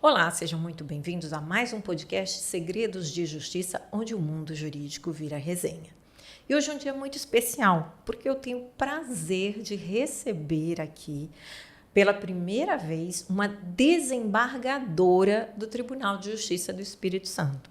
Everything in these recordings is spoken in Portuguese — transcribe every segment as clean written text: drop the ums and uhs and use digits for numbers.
Olá, sejam muito bem-vindos a mais um podcast Segredos de Justiça, onde o mundo jurídico vira resenha. E hoje é um dia muito especial, porque eu tenho o prazer de receber aqui, pela primeira vez, uma desembargadora do Tribunal de Justiça do Espírito Santo.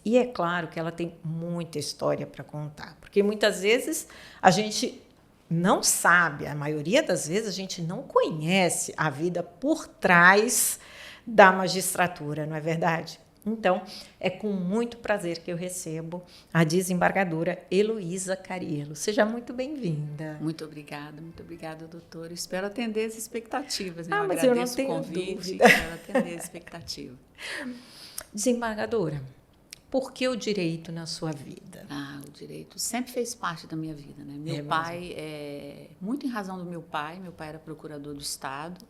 E é claro que ela tem muita história para contar, porque muitas vezes a gente não sabe, a maioria das vezes a gente não conhece a vida por trás da magistratura, não é verdade? Então, é com muito prazer que eu recebo a desembargadora Heloísa Cariello. Seja muito bem-vinda. Muito obrigada, doutora. Espero atender as expectativas. Né? Mas eu eu não tenho o convite, dúvida. Espero atender a expectativa. Desembargadora, por que o direito na sua vida? O direito sempre fez parte da minha vida. Né? Meu pai, muito em razão do meu pai era procurador do Estado.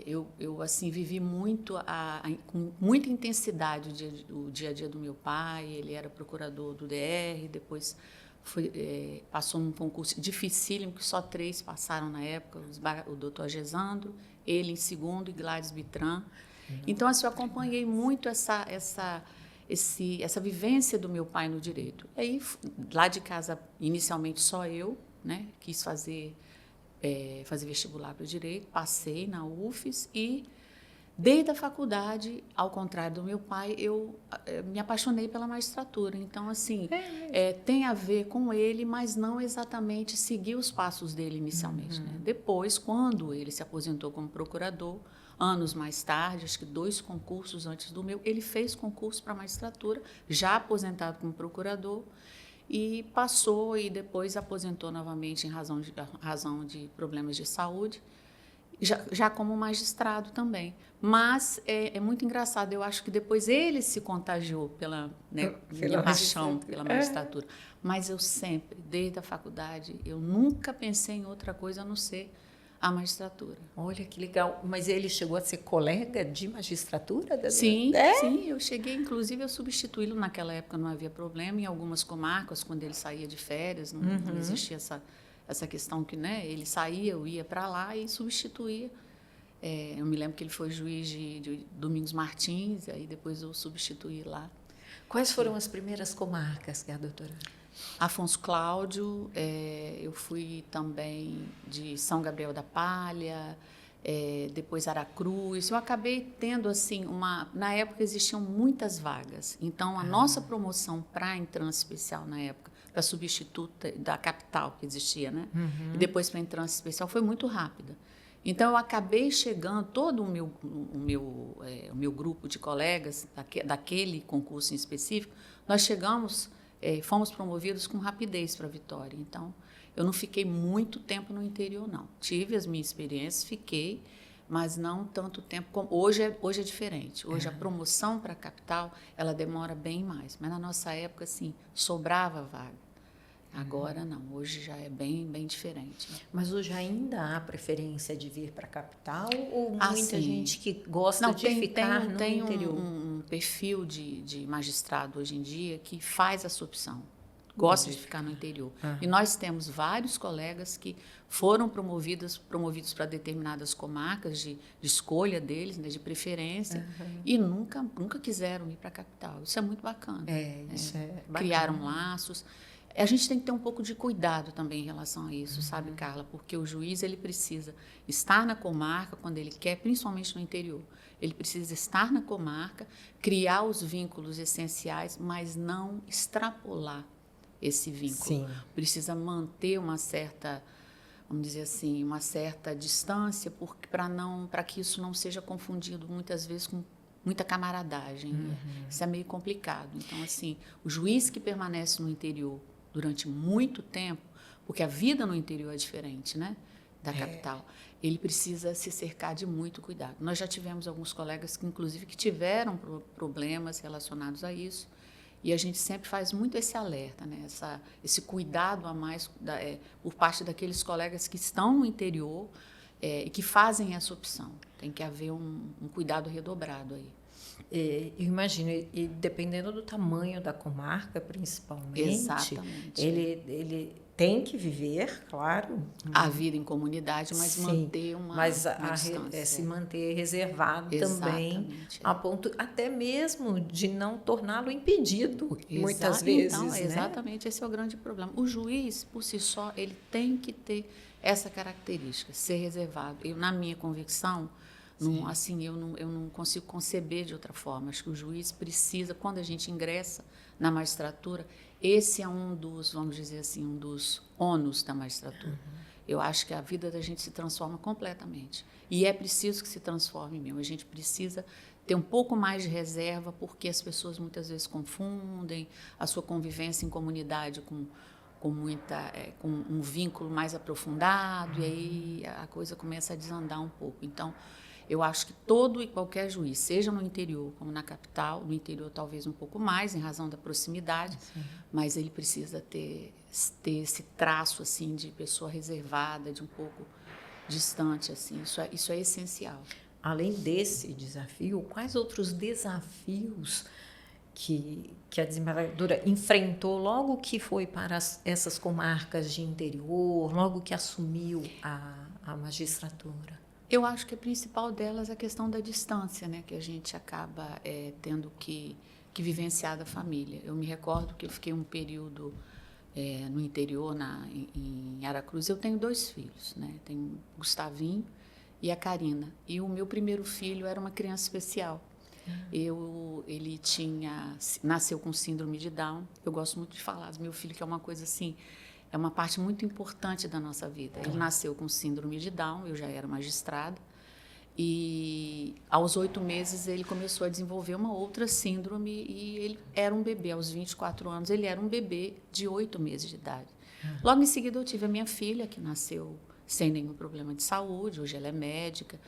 Eu assim, vivi muito, com muita intensidade o dia a dia do meu pai. Ele era procurador do DR, depois passou num concurso dificílimo, que só 3 passaram na época, o doutor Gesandro, ele em segundo e Gladys Bitran. Então, assim, eu acompanhei muito essa vivência do meu pai no direito. Aí, lá de casa, inicialmente só eu, né, quis fazer vestibular para o direito, passei na UFES e, desde a faculdade, ao contrário do meu pai, eu me apaixonei pela magistratura. Então, assim, tem a ver com ele, mas não exatamente seguir os passos dele inicialmente. Né? Depois, quando ele se aposentou como procurador, anos mais tarde, acho que 2 concursos antes do meu, ele fez concurso para a magistratura, já aposentado como procurador, e passou e depois aposentou novamente em razão de problemas de saúde, já como magistrado também. Mas é muito engraçado, eu acho que depois ele se contagiou pela minha paixão pela magistratura. Mas eu sempre, desde a faculdade, eu nunca pensei em outra coisa a não ser a magistratura. Olha que legal. Mas ele chegou a ser colega de magistratura? Sim, sim, eu cheguei, inclusive, a substituí-lo naquela época, não havia problema. Em algumas comarcas, quando ele saía de férias, não existia essa questão que, né, ele saía, eu ia para lá e substituía. Eu me lembro que ele foi juiz de Domingos Martins, aí depois eu substituí lá. Quais foram as primeiras comarcas que a doutora... Afonso Cláudio, eu fui também de São Gabriel da Palha, depois Aracruz. Eu acabei tendo, assim, na época existiam muitas vagas, então a nossa promoção para entrância especial na época, para substituta da capital que existia, né? E depois para entrância especial foi muito rápida. Então eu acabei chegando, todo o meu grupo de colegas daquele concurso em específico, nós chegamos... fomos promovidos com rapidez para a Vitória. Então, eu não fiquei muito tempo no interior, não. Tive as minhas experiências, fiquei, mas não tanto tempo como... Hoje é diferente. Hoje, a promoção para a capital, ela demora bem mais. Mas, na nossa época, assim, sobrava vaga. Agora, não. Hoje já é bem, bem diferente. Né? Mas hoje ainda há preferência de vir para a capital? Ou muita sim. gente que gosta de ficar no interior? Tem um perfil de magistrado hoje em dia que faz essa opção. Gosta de ficar no interior. E nós temos vários colegas que foram promovidos para determinadas comarcas de escolha deles, né, de preferência, e nunca quiseram ir para a capital. Isso é muito bacana. Isso é bacana. Criaram laços. A gente tem que ter um pouco de cuidado também em relação a isso, sabe, Carla? Porque o juiz ele precisa estar na comarca quando ele quer, principalmente no interior. Ele precisa estar na comarca, criar os vínculos essenciais, mas não extrapolar esse vínculo. Sim. Precisa manter uma certa, vamos dizer assim, uma certa distância, para que isso não seja confundido muitas vezes com muita camaradagem. Isso é meio complicado. Então, assim, o juiz que permanece no interior durante muito tempo, porque a vida no interior é diferente, né, da capital, ele precisa se cercar de muito cuidado. Nós já tivemos alguns colegas que, inclusive, que tiveram problemas relacionados a isso, e a gente sempre faz muito esse alerta, né, esse cuidado a mais por parte daqueles colegas que estão no interior e que fazem essa opção. Tem que haver um cuidado redobrado aí. Eu imagino, e dependendo do tamanho da comarca, principalmente, Exatamente. ele tem que viver, claro. A vida em comunidade, mas Sim, manter uma distância. se manter reservado também, Exatamente. a ponto até mesmo de não torná-lo impedido, muitas Então, vezes, né? exatamente, esse é o grande problema. O juiz, por si só, ele tem que ter essa característica, ser reservado. Eu, na minha convicção, não, assim, eu não consigo conceber de outra forma. Acho que o juiz precisa, quando a gente ingressa na magistratura, esse é um dos, vamos dizer assim, um dos ônus da magistratura. Eu acho que a vida da gente se transforma completamente. E é preciso que se transforme mesmo. A gente precisa ter um pouco mais de reserva, porque as pessoas muitas vezes confundem a sua convivência em comunidade com um vínculo mais aprofundado, e aí a coisa começa a desandar um pouco. Então, eu acho que todo e qualquer juiz, seja no interior como na capital, no interior talvez um pouco mais, em razão da proximidade, mas ele precisa ter esse traço assim de pessoa reservada, de um pouco distante, assim. Isso é essencial. Além desse desafio, quais outros desafios que a desembargadora enfrentou logo que foi para essas comarcas de interior, logo que assumiu a magistratura? Eu acho que a principal delas é a questão da distância, né, que a gente acaba tendo que vivenciar da família. Eu me recordo que eu fiquei um período no interior, em Aracruz. Eu tenho 2 filhos, né? Tenho o Gustavinho e a Karina. E o meu primeiro filho era uma criança especial. Ele nasceu com síndrome de Down. Eu gosto muito de falar do meu filho, que é uma coisa assim, é uma parte muito importante da nossa vida. Ele nasceu com síndrome de Down, eu já era magistrada, e aos 8 meses ele começou a desenvolver uma outra síndrome e ele era um bebê. Aos 24 anos, ele era um bebê de 8 meses de idade. Logo em seguida, eu tive a minha filha, que nasceu sem nenhum problema de saúde, hoje ela é médica.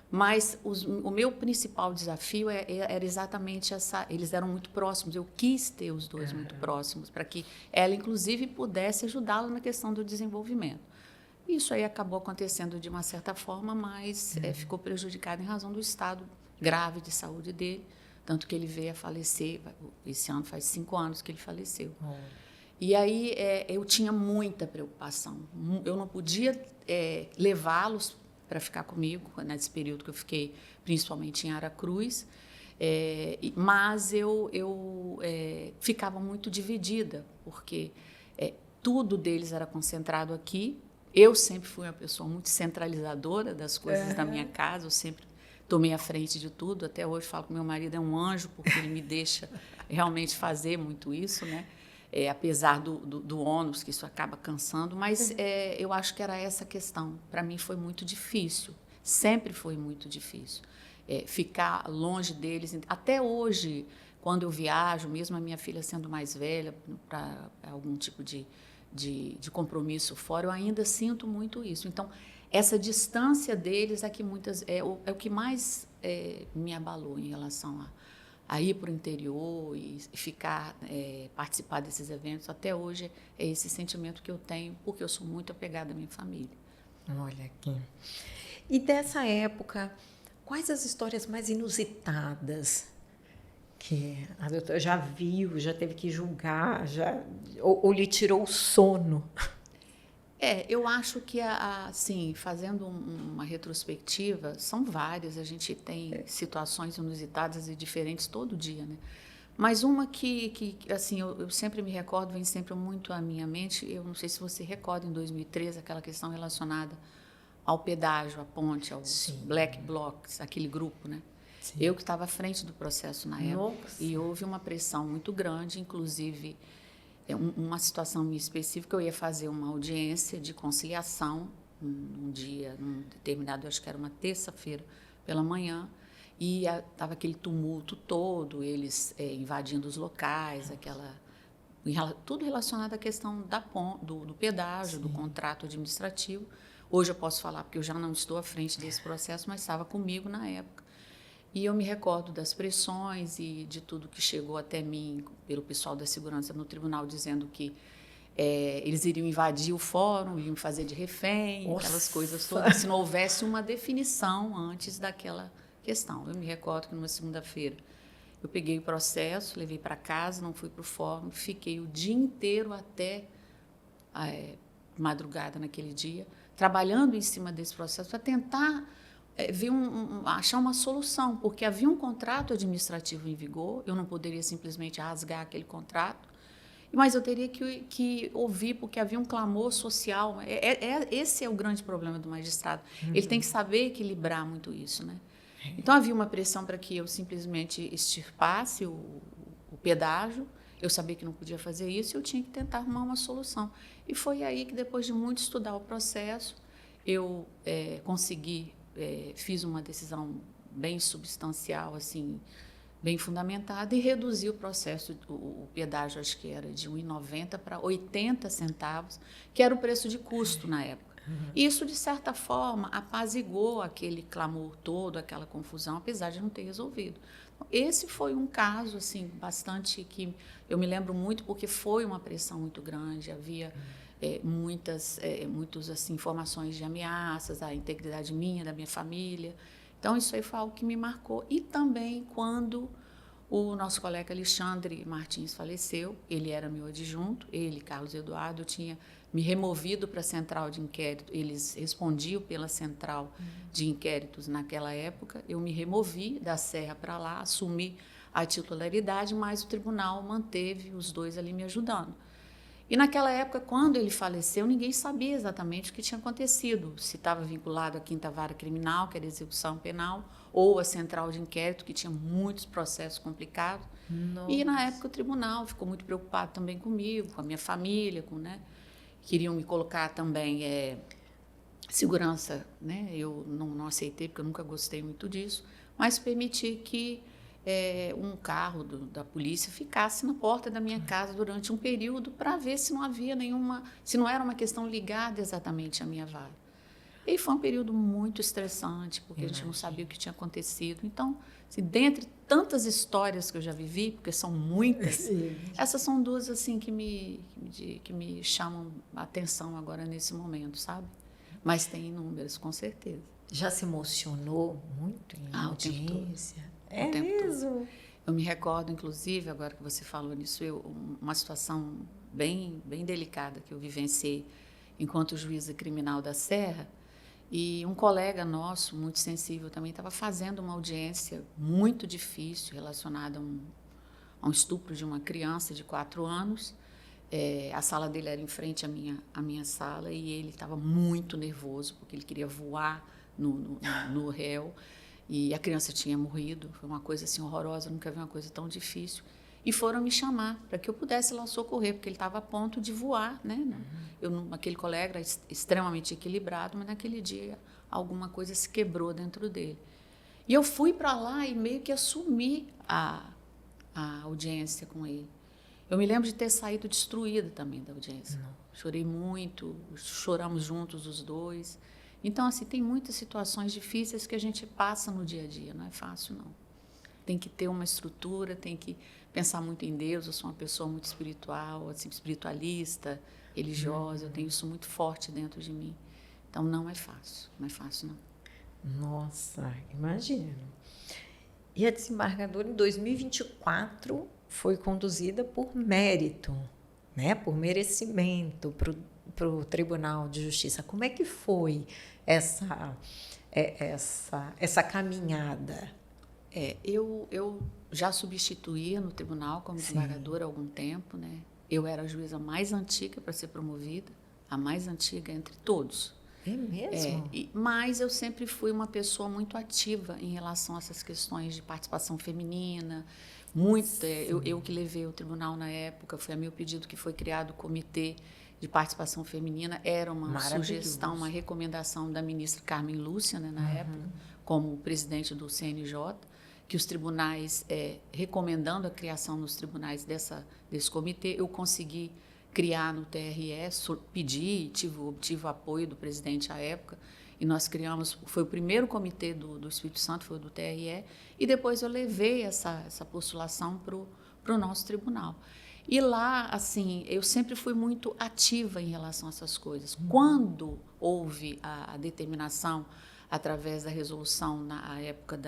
Mas o meu principal desafio era exatamente eles eram muito próximos, eu quis ter os dois muito próximos, para que ela, inclusive, pudesse ajudá-la na questão do desenvolvimento. Isso aí acabou acontecendo de uma certa forma, mas ficou prejudicado em razão do estado grave de saúde dele, tanto que ele veio a falecer, esse ano faz 5 anos que ele faleceu. E aí eu tinha muita preocupação, eu não podia levá-los para ficar comigo, nesse período que eu fiquei, principalmente em Aracruz, mas eu ficava muito dividida, porque tudo deles era concentrado aqui. Eu sempre fui uma pessoa muito centralizadora das coisas da minha casa, eu sempre tomei a frente de tudo. Até hoje falo que meu marido é um anjo, porque ele me deixa realmente fazer muito isso, né? Apesar do ônus, que isso acaba cansando, mas eu acho que era essa questão. Para mim foi muito difícil, sempre foi muito difícil ficar longe deles. Até hoje, quando eu viajo, mesmo a minha filha sendo mais velha, para algum tipo de compromisso fora, eu ainda sinto muito isso. Então, essa distância deles é que é o que mais me abalou em relação a ir para o interior e ficar, participar desses eventos. Até hoje é esse sentimento que eu tenho, porque eu sou muito apegada à minha família. Olha aqui. E dessa época, quais as histórias mais inusitadas que a doutora já viu, já teve que julgar, ou lhe tirou o sono? Eu acho que, assim, fazendo uma retrospectiva, são várias. A gente tem situações inusitadas e diferentes todo dia, né? Mas uma que assim, eu sempre me recordo, vem sempre muito à minha mente, eu não sei se você recorda, em 2013, aquela questão relacionada ao pedágio, à ponte, aos Black Blocs, aquele grupo, né? Sim. Eu que estava à frente do processo na época. Nossa. E houve uma pressão muito grande, inclusive uma situação específica. Eu ia fazer uma audiência de conciliação num dia, num determinado, acho que era uma terça-feira pela manhã, e estava aquele tumulto todo, eles invadindo os locais, tudo relacionado à questão do pedágio, do contrato administrativo. Hoje eu posso falar, porque eu já não estou à frente desse processo, mas estava comigo na época. E eu me recordo das pressões e de tudo que chegou até mim pelo pessoal da segurança no tribunal, dizendo que eles iriam invadir o fórum, iriam fazer de refém, aquelas coisas todas, se não houvesse uma definição antes daquela questão. Eu me recordo que numa segunda-feira Eu peguei o processo, levei para casa, não fui para o fórum, fiquei o dia inteiro até madrugada naquele dia, trabalhando em cima desse processo para tentar ver achar uma solução, porque havia um contrato administrativo em vigor, eu não poderia simplesmente rasgar aquele contrato, mas eu teria que ouvir, porque havia um clamor social. Esse é o grande problema do magistrado. Ele tem que saber equilibrar muito isso, né? Então, havia uma pressão para que eu simplesmente extirpasse o pedágio. Eu sabia que não podia fazer isso e eu tinha que tentar arrumar uma solução. E foi aí que, depois de muito estudar o processo, eu consegui, fiz uma decisão bem substancial, assim, bem fundamentada, e reduzi o processo, o pedágio, acho que era de R$ 1,90 para 80 centavos, que era o preço de custo na época. Isso, de certa forma, apaziguou aquele clamor todo, aquela confusão, apesar de não ter resolvido. Esse foi um caso assim, bastante que eu me lembro muito, porque foi uma pressão muito grande, havia muitas assim, informações de ameaças à integridade minha, da minha família. Então, isso aí foi algo que me marcou. E também quando o nosso colega Alexandre Martins faleceu, ele era meu adjunto, ele, Carlos Eduardo, eu tinha me removido para a central de inquérito, eles respondiam pela central de inquéritos naquela época, eu me removi da Serra para lá, assumi a titularidade, mas o tribunal manteve os dois ali me ajudando. E naquela época, quando ele faleceu, ninguém sabia exatamente o que tinha acontecido, se estava vinculado à 5ª Vara Criminal, que era a execução penal, ou à central de inquérito, que tinha muitos processos complicados. Nossa. E na época o tribunal ficou muito preocupado também comigo, com a minha família, queriam me colocar também segurança, né? Eu não aceitei, porque eu nunca gostei muito disso, mas permiti que um carro da polícia ficasse na porta da minha casa durante um período para ver se não havia se não era uma questão ligada exatamente à minha vara. E foi um período muito estressante, porque a gente não sabia o que tinha acontecido. Então, assim, dentre tantas histórias que eu já vivi, porque são muitas, essas são duas assim que me chamam a atenção agora nesse momento, sabe? Mas tem inúmeras, com certeza. Já se emocionou muito em audiência? É mesmo? Eu me recordo, inclusive, agora que você falou nisso, uma situação bem delicada que eu vivenciei enquanto juíza criminal da Serra, e um colega nosso, muito sensível também, estava fazendo uma audiência muito difícil relacionada a um estupro de uma criança de 4 anos. A sala dele era em frente à minha sala e ele estava muito nervoso, porque ele queria voar no réu. E a criança tinha morrido, foi uma coisa assim horrorosa, nunca vi uma coisa tão difícil. E foram me chamar para que eu pudesse lá socorrer, porque ele estava a ponto de voar, né? Aquele colega era extremamente equilibrado, mas naquele dia alguma coisa se quebrou dentro dele. E eu fui para lá e meio que assumi a audiência com ele. Eu me lembro de ter saído destruída também da audiência. Chorei muito, choramos juntos os dois. Então, assim, tem muitas situações difíceis que a gente passa no dia a dia, não é fácil, não. Tem que ter uma estrutura, tem que pensar muito em Deus. Eu sou uma pessoa muito espiritual, assim, espiritualista, religiosa, eu tenho isso muito forte dentro de mim. Então, não é fácil, não. Nossa, imagino. E a desembargadora, em 2024, foi conduzida por mérito, né? Por merecimento, para o Tribunal de Justiça. Como é que foi essa caminhada? Eu já substituía no tribunal como desembargadora há algum tempo, né? Eu era a juíza mais antiga para ser promovida, a mais antiga entre todos. É mesmo? Mas eu sempre fui uma pessoa muito ativa em relação a essas questões de participação feminina. Eu que levei o tribunal na época, foi a meu pedido que foi criado o Comitê de Participação Feminina. Era uma sugestão, uma recomendação da ministra Carmen Lúcia, né, na época, como presidente do CNJ, que os tribunais, recomendando a criação nos tribunais desse comitê, eu consegui criar no TRE, pedi e obtive o apoio do presidente à época, e nós criamos, foi o primeiro comitê do Espírito Santo, foi o do TRE, e depois eu levei essa postulação para o nosso tribunal. E lá, assim, eu sempre fui muito ativa em relação a essas coisas. Quando houve a determinação, através da resolução, na época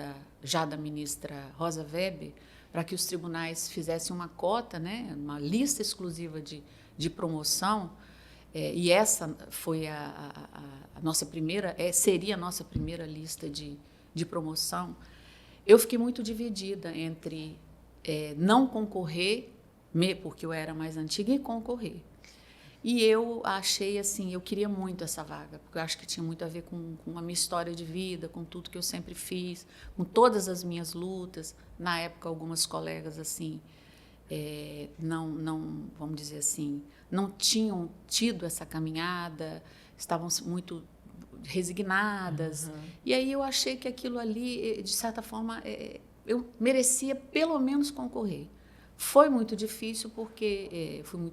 já da ministra Rosa Weber, para que os tribunais fizessem uma cota, né, uma lista exclusiva de promoção, e essa foi a nossa primeira, seria a nossa primeira lista de promoção. Eu fiquei muito dividida entre não concorrer, porque eu era mais antiga, e concorrer. E eu achei assim, eu queria muito essa vaga, porque eu acho que tinha muito a ver com a minha história de vida, com tudo que eu sempre fiz, com todas as minhas lutas. Na época, algumas colegas assim, não, vamos dizer assim, não tinham tido essa caminhada, estavam muito resignadas. Uhum. E aí eu achei que aquilo ali, de certa forma, eu merecia pelo menos concorrer. Foi muito difícil porque fui,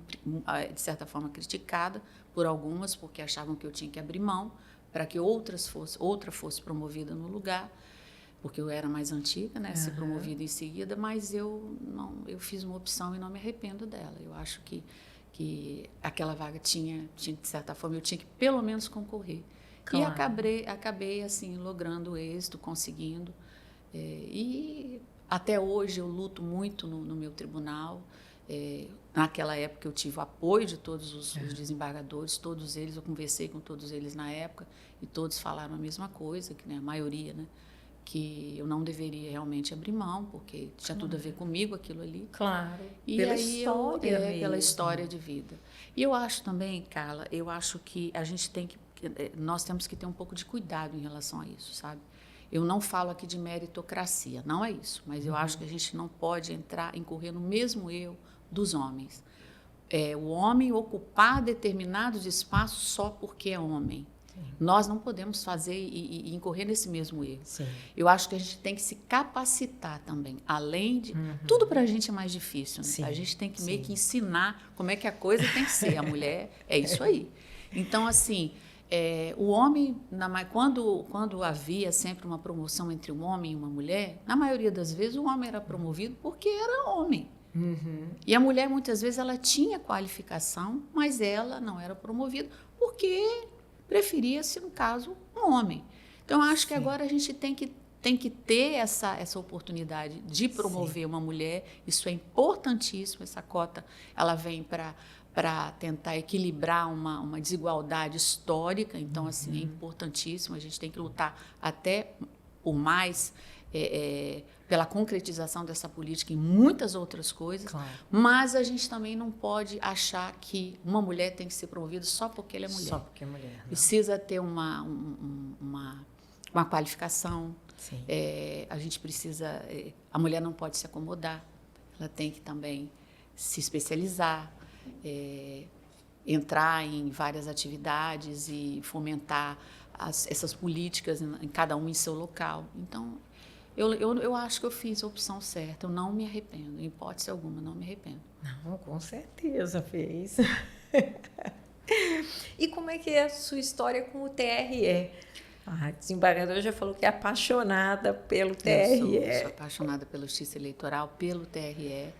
de certa forma, criticada por algumas, porque achavam que eu tinha que abrir mão para que outra fosse promovida no lugar, porque eu era mais antiga, né, ser promovida em seguida, mas eu fiz uma opção e não me arrependo dela. Eu acho que aquela vaga tinha, de certa forma, eu tinha que pelo menos concorrer. Claro. E acabei assim, logrando o êxito, conseguindo. E até hoje eu luto muito no meu tribunal. Naquela época eu tive o apoio de todos os desembargadores, todos eles, eu conversei com todos eles na época, e todos falaram a mesma coisa, que, né, a maioria, né, que eu não deveria realmente abrir mão, porque tinha tudo a ver comigo aquilo ali. Claro. E pela aí história mesmo. Pela história de vida. E eu acho também, Carla, eu acho que nós temos que ter um pouco de cuidado em relação a isso, sabe? Eu não falo aqui de meritocracia, não é isso, mas eu acho que a gente não pode incorrer no mesmo erro dos homens. O homem ocupar determinados espaços só porque é homem. Sim. Nós não podemos fazer e incorrer nesse mesmo erro. Sim. Eu acho que a gente tem que se capacitar também, além de... Tudo para a gente é mais difícil, né? Sim. A gente tem que meio que ensinar como é que a coisa tem que ser. A mulher é isso aí. Então, assim... o homem, quando havia sempre uma promoção entre um homem e uma mulher, na maioria das vezes o homem era promovido porque era homem. Uhum. E a mulher, muitas vezes, ela tinha qualificação, mas ela não era promovida porque preferia-se, no caso, um homem. Então, eu acho que agora a gente tem que ter essa oportunidade de promover uma mulher. Isso é importantíssimo, essa cota ela vem para tentar equilibrar uma desigualdade histórica. Então, assim, é importantíssimo. A gente tem que lutar até por mais, pela concretização dessa política em muitas outras coisas. Claro. Mas a gente também não pode achar que uma mulher tem que ser promovida só porque ela é mulher. Só porque é mulher. Não. Precisa ter uma qualificação. Sim. A gente precisa... a mulher não pode se acomodar. Ela tem que também se especializar, entrar em várias atividades e fomentar essas políticas em cada um em seu local. Então, eu acho que eu fiz a opção certa. Eu não me arrependo, em hipótese alguma, não me arrependo. Não, com certeza fez. E como é que é a sua história com o TRE? A desembargadora já falou que é apaixonada pelo TRE. Eu sou apaixonada pela Justiça Eleitoral, pelo TRE.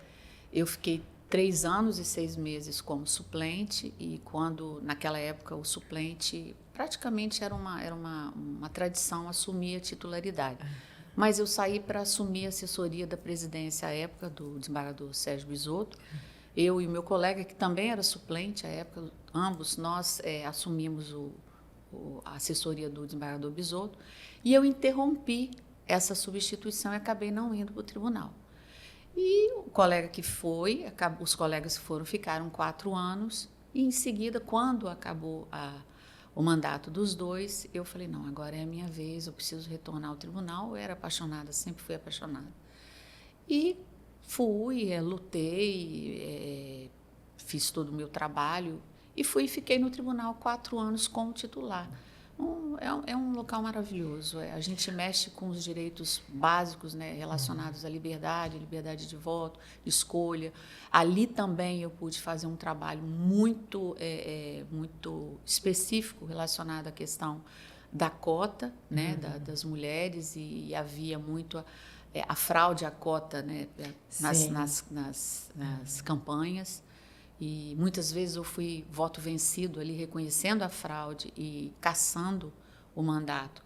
Eu fiquei 3 anos e 6 meses como suplente, e naquela época, o suplente praticamente era uma tradição assumir a titularidade. Mas eu saí para assumir a assessoria da presidência à época, do desembargador Sérgio Bisotto. Eu e o meu colega, que também era suplente à época, ambos nós assumimos a assessoria do desembargador Bisotto, e eu interrompi essa substituição e acabei não indo para o tribunal. E o colega que foi, os colegas que foram, ficaram 4 anos, e em seguida, quando acabou o mandato dos dois, eu falei, não, agora é a minha vez, eu preciso retornar ao tribunal. Eu era apaixonada, sempre fui apaixonada. E fui, lutei, fiz todo o meu trabalho, e fiquei no tribunal 4 anos como titular. É um local maravilhoso. A gente mexe com os direitos básicos, né, relacionados à liberdade de voto, de escolha. Ali também eu pude fazer um trabalho muito específico relacionado à questão da cota, né, das mulheres, e havia muito a fraude à cota, né, nas campanhas. E muitas vezes eu fui voto vencido ali, reconhecendo a fraude e cassando o mandato.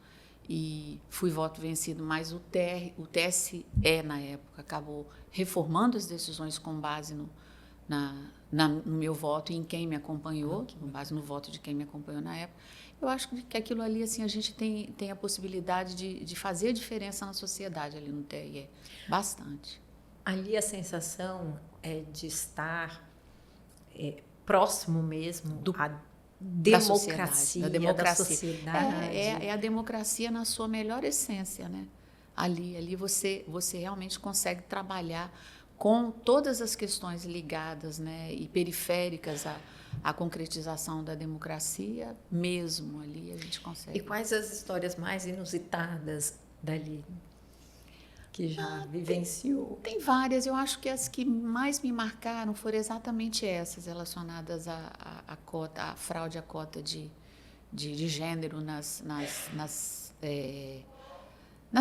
e fui voto vencido, mas o TSE, na época, acabou reformando as decisões com base no meu voto e em quem me acompanhou, com base no voto de quem me acompanhou na época. Eu acho que aquilo ali, assim, a gente tem a possibilidade de fazer a diferença na sociedade ali no TRE, bastante. Ali a sensação é de estar próximo mesmo à democracia, da sociedade. É a democracia na sua melhor essência, né? Ali você realmente consegue trabalhar com todas as questões ligadas, né, e periféricas à concretização da democracia mesmo. Ali a gente consegue. E quais as histórias mais inusitadas dali que já vivenciou? Tem várias. Eu acho que as que mais me marcaram foram exatamente essas, relacionadas à fraude à cota de gênero nas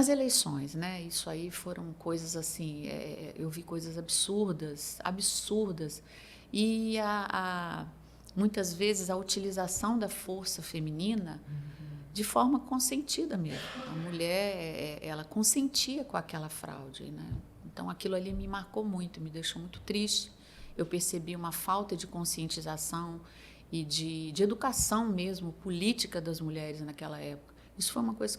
eleições, né? Isso aí foram coisas assim, eu vi coisas absurdas. E muitas vezes a utilização da força feminina de forma consentida mesmo. A mulher, ela consentia com aquela fraude, né? Então, aquilo ali me marcou muito, me deixou muito triste. Eu percebi uma falta de conscientização e de educação mesmo, política das mulheres naquela época. Isso foi uma coisa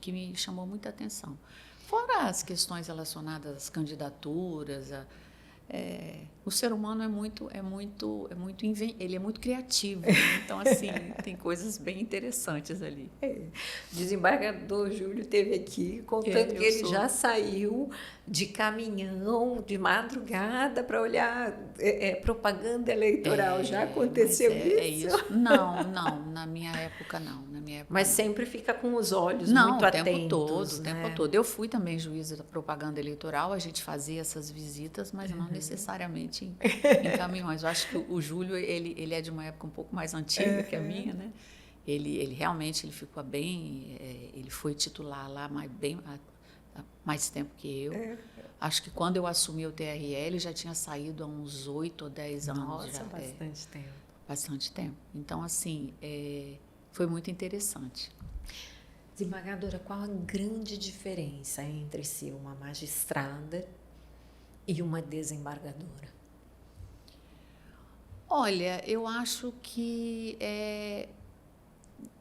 que me chamou muita atenção. Fora as questões relacionadas às candidaturas, o ser humano ele é muito criativo, né? Então, assim, tem coisas bem interessantes ali. O desembargador Júlio esteve aqui contando que ele já saiu de caminhão de madrugada para olhar propaganda eleitoral. Já aconteceu isso? Não, na minha época não. Mas sempre fica com os olhos muito atentos. O tempo todo. Eu fui também juíza da propaganda eleitoral, a gente fazia essas visitas, mas não necessariamente em caminhões. Eu acho que o Júlio, ele é de uma época um pouco mais antiga que a minha, né? Ele realmente ficou bem, ele foi titular lá há mais tempo que eu. Acho que quando eu assumi o TRE, ele já tinha saído há uns 8 ou 10 anos. Nossa, bastante tempo. Bastante tempo. Então, assim, foi muito interessante. Desembargadora, qual a grande diferença entre ser uma magistrada e uma desembargadora? Olha, eu acho que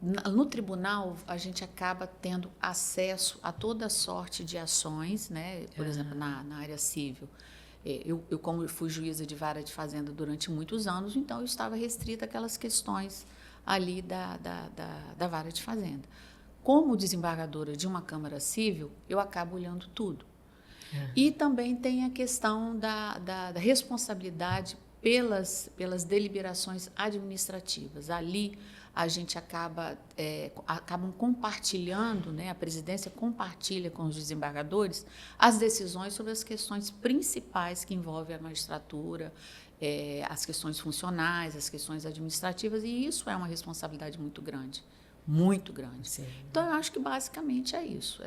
no tribunal a gente acaba tendo acesso a toda sorte de ações, né? Por exemplo, na área civil. Eu, como fui juíza de vara de fazenda durante muitos anos, então eu estava restrita àquelas questões ali da vara de fazenda. Como desembargadora de uma Câmara Civil, eu acabo olhando tudo. E também tem a questão da responsabilidade pelas deliberações administrativas. Ali a gente acabam compartilhando, né, a presidência compartilha com os desembargadores as decisões sobre as questões principais que envolvem a magistratura, as questões funcionais, as questões administrativas, e isso é uma responsabilidade muito grande. Muito grande. Sim. Então, eu acho que basicamente é isso.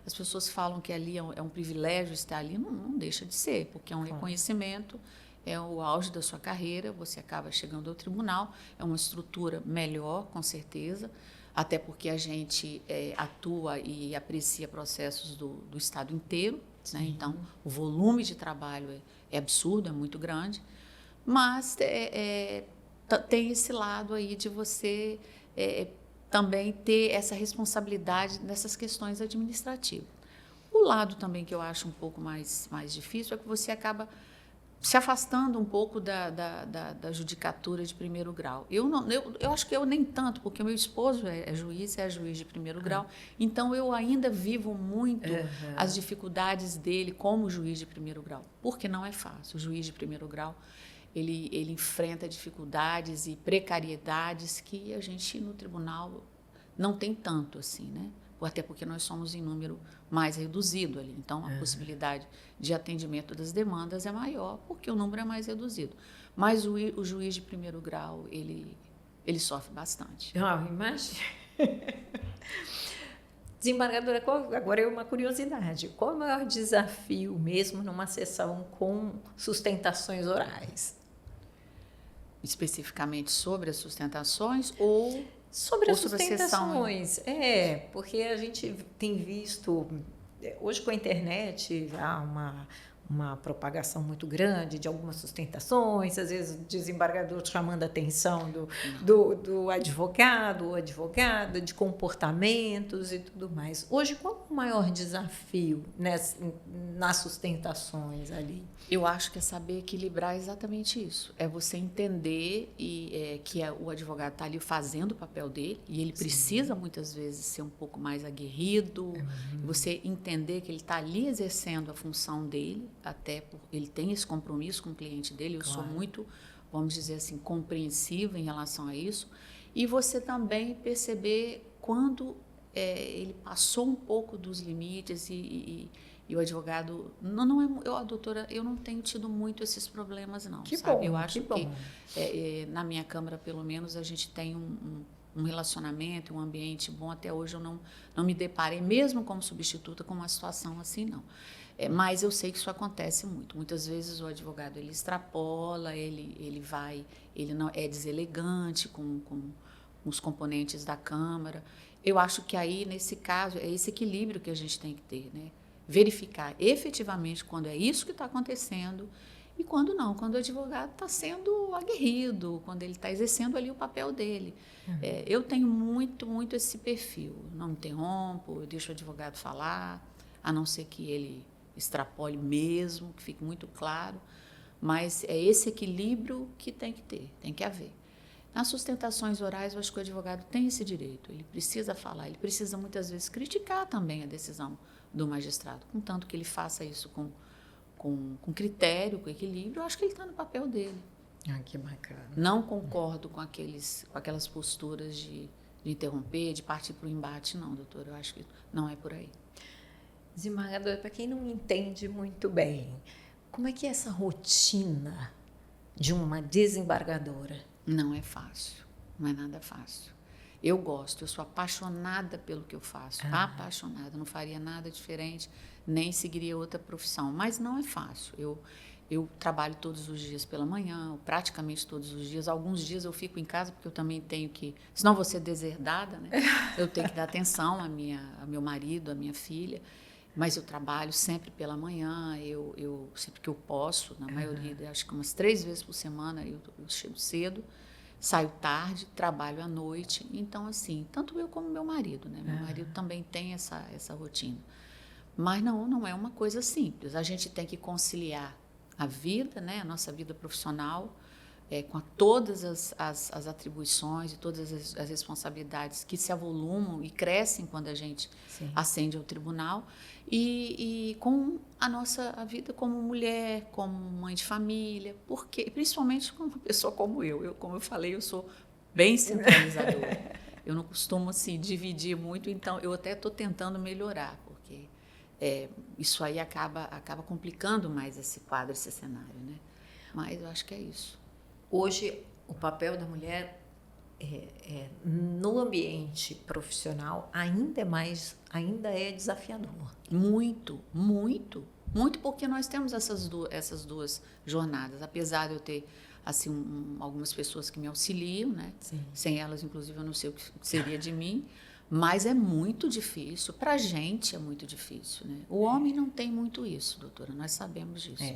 As pessoas falam que ali é um privilégio estar ali, não deixa de ser, porque é um reconhecimento, é o auge da sua carreira, você acaba chegando ao tribunal, é uma estrutura melhor, com certeza, até porque a gente atua e aprecia processos do Estado inteiro, né? Então, o volume de trabalho é absurdo, é muito grande, mas tem esse lado aí de você também ter essa responsabilidade nessas questões administrativas. O lado também que eu acho um pouco mais difícil é que você acaba se afastando um pouco da judicatura de primeiro grau. Eu acho que eu nem tanto, porque o meu esposo é juiz de primeiro grau, então eu ainda vivo muito as dificuldades dele como juiz de primeiro grau, porque não é fácil. O juiz de primeiro grau, ele enfrenta dificuldades e precariedades que a gente no tribunal não tem tanto assim, né? Até porque nós somos em número mais reduzido ali. Então, a possibilidade de atendimento das demandas é maior, porque o número é mais reduzido. Mas o juiz de primeiro grau, ele sofre bastante. Imagina. Desembargadora, agora é uma curiosidade. Qual é o maior desafio mesmo numa sessão com sustentações orais? Especificamente sobre as sustentações ou... Sobre Ou as sobre a sessão? sustentações, porque a gente tem visto, hoje com a internet, há uma propagação muito grande de algumas sustentações, às vezes o desembargador chamando a atenção do advogado ou advogada, de comportamentos e tudo mais. Hoje, qual é o maior desafio nas sustentações ali? Eu acho que é saber equilibrar exatamente isso. É você entender que o advogado está ali fazendo o papel dele e ele precisa, muitas vezes, ser um pouco mais aguerrido. Você entender que ele está ali exercendo a função dele, até porque ele tem esse compromisso com o cliente dele. Eu sou muito, vamos dizer assim, compreensiva em relação a isso. E você também perceber quando ele passou um pouco dos limites e o advogado doutora, eu não tenho tido muito esses problemas não, que sabe? Bom, eu acho que na minha câmara pelo menos a gente tem um relacionamento, um ambiente bom. Até hoje eu não me deparei, mesmo como substituta, com uma situação assim não. Mas eu sei que isso acontece muito. Muitas vezes o advogado ele extrapola, ele não é deselegante com os componentes da câmara. Eu acho que aí nesse caso é esse equilíbrio que a gente tem que ter, né? Verificar efetivamente quando é isso que está acontecendo e quando não, quando o advogado está sendo aguerrido, quando ele está exercendo ali o papel dele. Eu tenho muito esse perfil, não interrompo, eu deixo o advogado falar, a não ser que ele extrapole mesmo, que fique muito claro, mas é esse equilíbrio que tem que ter, tem que haver. Nas sustentações orais, eu acho que o advogado tem esse direito, ele precisa falar, ele precisa muitas vezes criticar também a decisão do magistrado, contanto que ele faça isso com critério, com equilíbrio. Eu acho que ele está no papel dele. Que bacana. Não concordo com aquelas posturas de interromper, de partir para o embate, não, doutora. Eu acho que não é por aí. Desembargadora, para quem não entende muito bem, como é que é essa rotina de uma desembargadora? Não é fácil, não é nada fácil. Eu sou apaixonada pelo que eu faço, apaixonada, não faria nada diferente, nem seguiria outra profissão, mas não é fácil. Eu trabalho todos os dias pela manhã, praticamente todos os dias. Alguns dias eu fico em casa porque eu também tenho que, senão vou ser deserdada, né? Eu tenho que dar atenção ao meu marido, à minha filha, mas eu trabalho sempre pela manhã, eu sempre que eu posso, na maioria, acho que umas 3 vezes por semana eu chego cedo. Saio tarde, trabalho à noite. Então, assim, tanto eu como meu marido, né? Meu marido também tem essa rotina. Mas não é uma coisa simples. A gente tem que conciliar a vida, né? A nossa vida profissional, com todas as atribuições e todas as responsabilidades que se avolumam e crescem quando a gente ascende ao tribunal, e com a vida como mulher, como mãe de família, porque principalmente com uma pessoa como eu. Como eu falei, eu sou bem centralizadora. Eu não costumo assim, dividir muito, então eu até estou tentando melhorar, porque isso aí acaba complicando mais esse quadro, esse cenário, né? Mas eu acho que é isso. Hoje, o papel da mulher no ambiente profissional ainda é desafiador. Muito, porque nós temos essas duas jornadas. Apesar de eu ter assim algumas pessoas que me auxiliam, né? Sim. Sem elas, inclusive, eu não sei o que seria de mim. Mas é muito difícil. Para a gente é muito difícil, né? O homem não tem muito isso, doutora. Nós sabemos disso.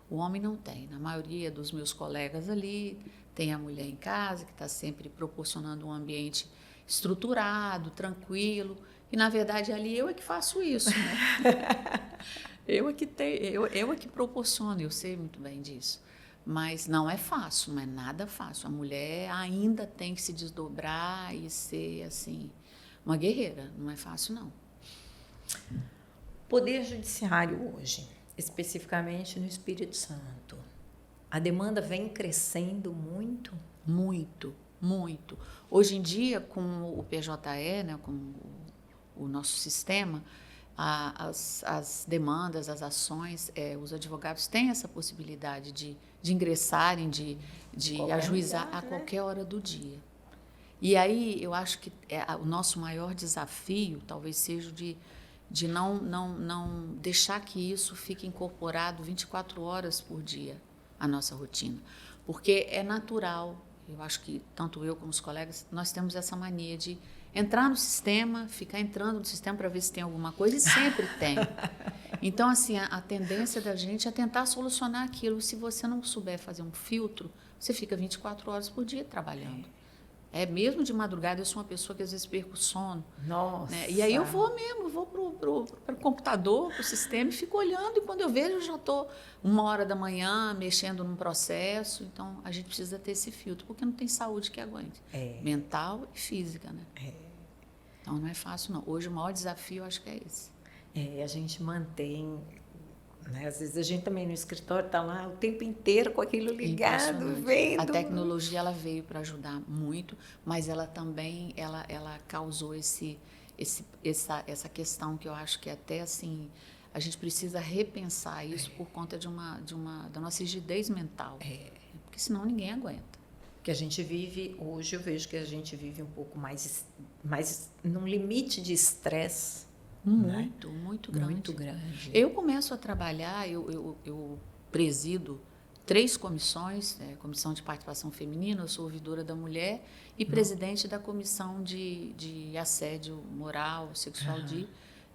O homem não tem. Na maioria dos meus colegas ali, tem a mulher em casa, que está sempre proporcionando um ambiente estruturado, tranquilo. E, na verdade, ali eu é que faço isso, né? eu é que proporciono, eu sei muito bem disso. Mas não é fácil, não é nada fácil. A mulher ainda tem que se desdobrar e ser, assim, uma guerreira. Não é fácil, não. Poder Judiciário hoje, especificamente no Espírito Santo, a demanda vem crescendo muito? Muito. Hoje em dia, com o PJE, né, com o nosso sistema, as demandas, as ações, os advogados têm essa possibilidade de ingressarem, de ajuizar a qualquer hora do dia. E aí eu acho que o nosso maior desafio talvez seja de não deixar que isso fique incorporado 24 horas por dia à nossa rotina. Porque é natural, eu acho que tanto eu como os colegas, nós temos essa mania de entrar no sistema, ficar entrando no sistema para ver se tem alguma coisa, e sempre tem. Então, assim, a tendência da gente é tentar solucionar aquilo. Se você não souber fazer um filtro, você fica 24 horas por dia trabalhando. Mesmo de madrugada, eu sou uma pessoa que às vezes perco o sono. Nossa! Né? E aí eu vou para o computador, para o sistema, e fico olhando, e quando eu vejo, eu já estou 1h da manhã mexendo num processo. Então, a gente precisa ter esse filtro, porque não tem saúde que aguente. Mental e física, né? Então, não é fácil, não. Hoje, o maior desafio, eu acho que é esse. A gente mantém... Né? Às vezes a gente também no escritório está lá o tempo inteiro com aquilo ligado, vendo. A tecnologia ela veio para ajudar muito, mas ela também ela causou essa questão que eu acho que até assim a gente precisa repensar isso por conta da nossa rigidez mental, porque senão ninguém aguenta. Que a gente vive hoje, eu vejo que a gente vive um pouco mais num limite de estresse. Muito grande. Eu começo a trabalhar, eu presido 3 comissões, Comissão de Participação Feminina, eu sou ouvidora da mulher e presidente da Comissão de Assédio Moral, Sexual do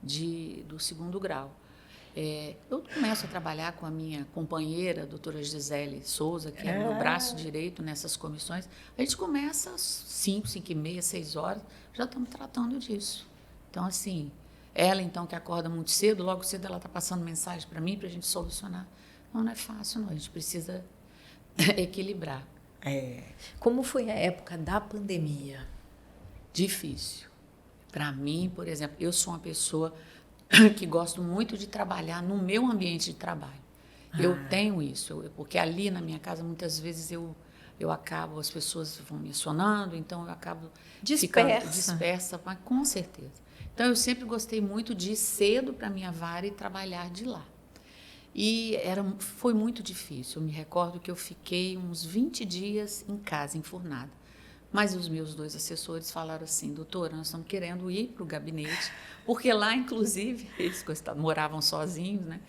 2º grau. Eu começo a trabalhar com a minha companheira, a doutora Gisele Souza, que é meu braço direito nessas comissões. A gente começa às 5h30, 6h, já estamos tratando disso. Então, assim... Ela, então, que acorda muito cedo, logo cedo ela está passando mensagem para mim, para a gente solucionar. Não é fácil, não. A gente precisa equilibrar. Como foi a época da pandemia? Difícil. Para mim, por exemplo, eu sou uma pessoa que gosto muito de trabalhar no meu ambiente de trabalho. Eu tenho isso, porque ali na minha casa, muitas vezes, eu acabo, as pessoas vão me acionando, então eu acabo ficando dispersa, mas com certeza. Então, eu sempre gostei muito de ir cedo para a minha vara e trabalhar de lá. E foi muito difícil. Eu me recordo que eu fiquei uns 20 dias em casa, enfurnada. Mas os meus 2 assessores falaram assim, doutora, nós estamos querendo ir para o gabinete, porque lá, inclusive, eles moravam sozinhos, né?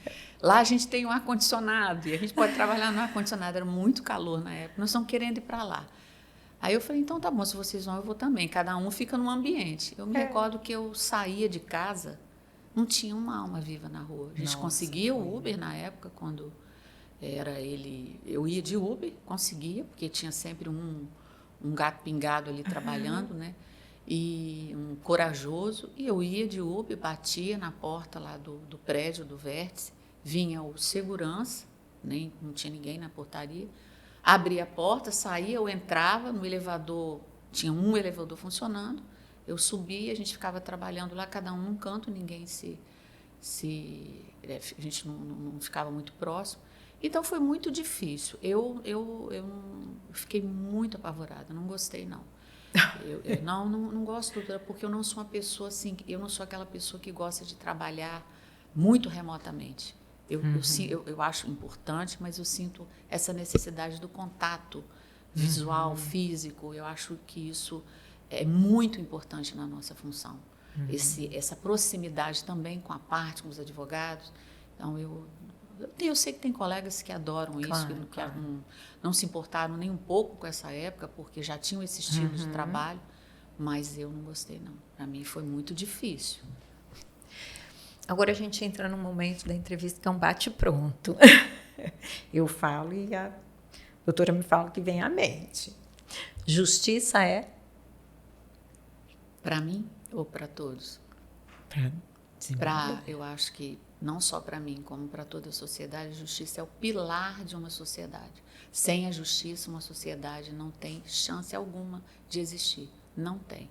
Lá a gente tem um ar-condicionado e a gente pode trabalhar no ar-condicionado. Era muito calor na época, nós estamos querendo ir para lá. Aí eu falei, então tá bom, se vocês vão, eu vou também. Cada um fica num ambiente. Eu me recordo que eu saía de casa, não tinha uma alma viva na rua. A gente conseguia o Uber na época, quando era ele... Eu ia de Uber, conseguia, porque tinha sempre um gato pingado ali trabalhando, né? E um corajoso. E eu ia de Uber, batia na porta lá do prédio, do vértice, vinha o segurança, não tinha ninguém na portaria, abria a porta, saía, eu entrava no elevador, tinha um elevador funcionando, eu subia, a gente ficava trabalhando lá, cada um num canto, ninguém a gente não ficava muito próximo. Então, foi muito difícil. Eu fiquei muito apavorada, não gostei, não. Eu não gosto, doutora, porque eu não sou uma pessoa assim, eu não sou aquela pessoa que gosta de trabalhar muito remotamente. Eu acho importante, mas eu sinto essa necessidade do contato visual, físico. Eu acho que isso é muito importante na nossa função. Essa proximidade também com a parte, com os advogados. Então, eu sei que tem colegas que adoram isso, que não se importaram nem um pouco com essa época, porque já tinham esse estilo de trabalho, mas eu não gostei, não. Para mim foi muito difícil. Agora a gente entra num momento da entrevista que é um bate-pronto. Eu falo e a doutora me fala o que vem à mente. Justiça é? Para mim ou para todos? Eu acho que não só para mim, como para toda a sociedade, a justiça é o pilar de uma sociedade. Sem a justiça, uma sociedade não tem chance alguma de existir. Não tem.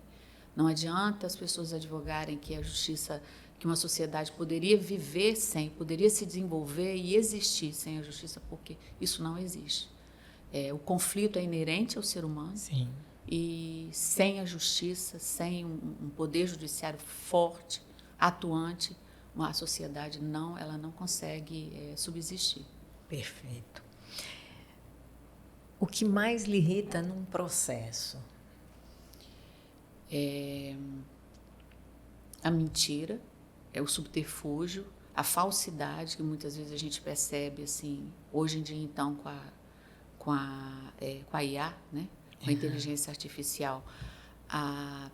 Não adianta as pessoas advogarem que a justiça, que uma sociedade poderia viver sem, poderia se desenvolver e existir sem a justiça, porque isso não existe. O conflito é inerente ao ser humano. Sim. E sem a justiça, sem um poder judiciário forte, atuante, a sociedade ela não consegue subsistir. Perfeito. O que mais lhe irrita num processo? A mentira, o subterfúgio, a falsidade que muitas vezes a gente percebe assim, hoje em dia então com a IA, né? com a inteligência artificial, a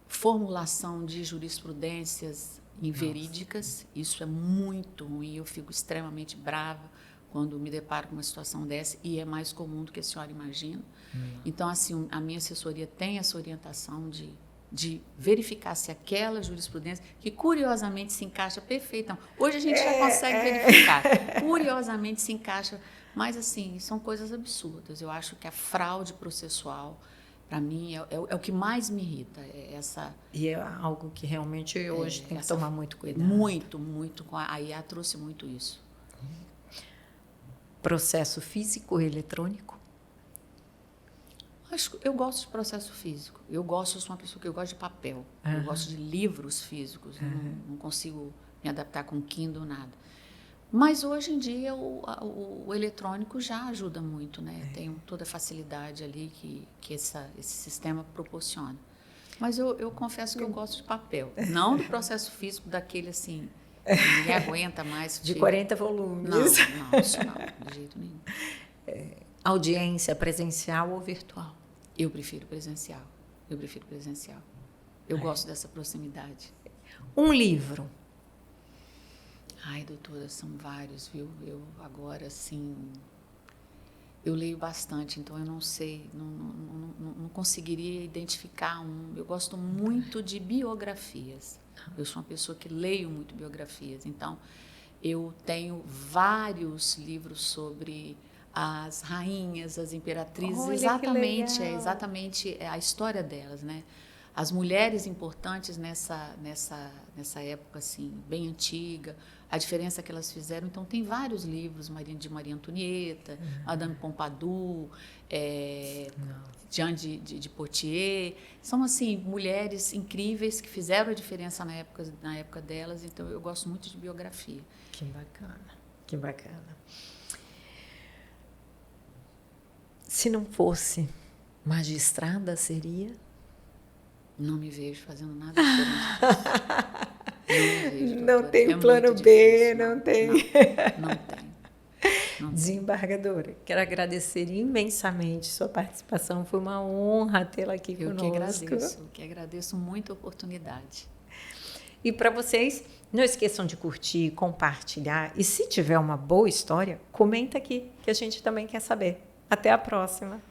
formulação de jurisprudências inverídicas. Isso é muito ruim, eu fico extremamente brava quando me deparo com uma situação dessa, e é mais comum do que a senhora imagina. Então, assim, a minha assessoria tem essa orientação de verificar se aquela jurisprudência, que curiosamente se encaixa perfeitamente. Hoje a gente já consegue verificar, curiosamente se encaixa, mas, assim, são coisas absurdas. Eu acho que a fraude processual, para mim, é o que mais me irrita. E é algo que realmente hoje tem que tomar muito cuidado. Muito, muito. A IA trouxe muito isso. Processo físico e eletrônico? Eu gosto de processo físico. Eu sou uma pessoa que eu gosto de papel. Eu gosto de livros físicos. Eu não consigo me adaptar com Kindle, nada. Mas hoje em dia o eletrônico já ajuda muito, né? Tem toda a facilidade ali que esse sistema proporciona. Mas eu confesso que eu gosto de papel. Não do processo físico, daquele assim, ninguém aguenta mais. De 40 volumes. Não, isso não, de jeito nenhum. Audiência presencial ou virtual? Eu prefiro presencial. Eu gosto dessa proximidade. Um livro? Ai, doutora, são vários, viu? Eu agora, assim, eu leio bastante, então eu não sei, não conseguiria identificar um. Eu gosto muito de biografias. Eu sou uma pessoa que leio muito biografias, então eu tenho vários livros sobre as rainhas, as imperatrizes. Olha, exatamente a história delas, né? As mulheres importantes nessa época assim, bem antiga, a diferença que elas fizeram. Então, tem vários livros de Maria Antonieta, Madame Pompadour, Jeanne de Poitiers. São, assim, mulheres incríveis que fizeram a diferença na época delas. Então, eu gosto muito de biografia. Que bacana, que bacana. Se não fosse magistrada, seria? Não me vejo fazendo nada diferente disso. Não tem plano B, não tem. Não tem. Desembargadora, quero agradecer imensamente sua participação. Foi uma honra tê-la aqui conosco. Eu que agradeço muito a oportunidade. E para vocês, não esqueçam de curtir, compartilhar. E se tiver uma boa história, comenta aqui, que a gente também quer saber. Até a próxima!